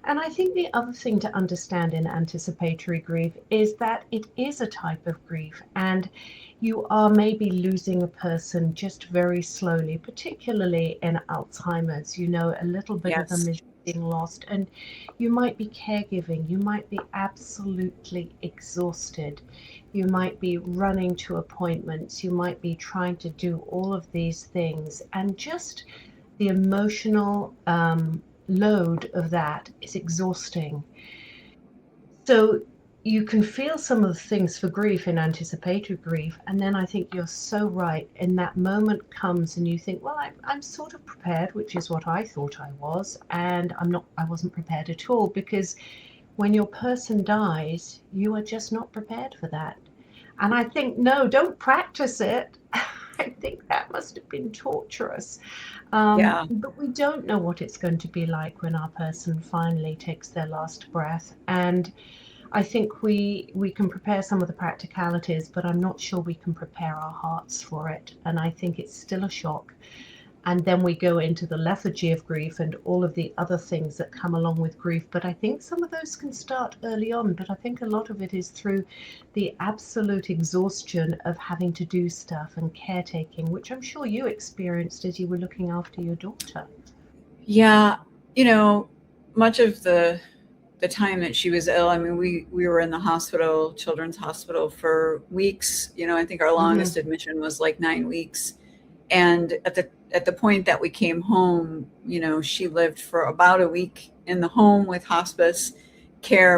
And I think the other thing to understand in anticipatory grief is that it is a type of grief, and you are maybe losing a person just very slowly, particularly in Alzheimer's. A little bit of them Yes. is being lost, and you might be caregiving, you might be absolutely exhausted, you might be running to appointments, you might be trying to do all of these things, and just the emotional load of that is exhausting. So you can feel some of the things for grief in anticipatory grief, and then I think you're so right. In that moment comes, and you think, well, I'm sort of prepared, which is what I thought I was, and I'm not. I wasn't prepared at all, because when your person dies, you are just not prepared for that. And I think, no, don't practice it. I think that must have been torturous. Yeah. But we don't know what it's going to be like when our person finally takes their last breath. And I think we can prepare some of the practicalities, but I'm not sure we can prepare our hearts for it. And I think it's still a shock. And then we go into the lethargy of grief and all of the other things that come along with grief. But I think some of those can start early on, but I think a lot of it is through the absolute exhaustion of having to do stuff and caretaking, which I'm sure you experienced as you were looking after your daughter. Yeah. You know, much of the time that she was ill, I mean, we were in the hospital, children's hospital, for weeks. I think our Mm-hmm. longest admission was like 9 weeks. And at the point that we came home, she lived for about a week in the home with hospice care.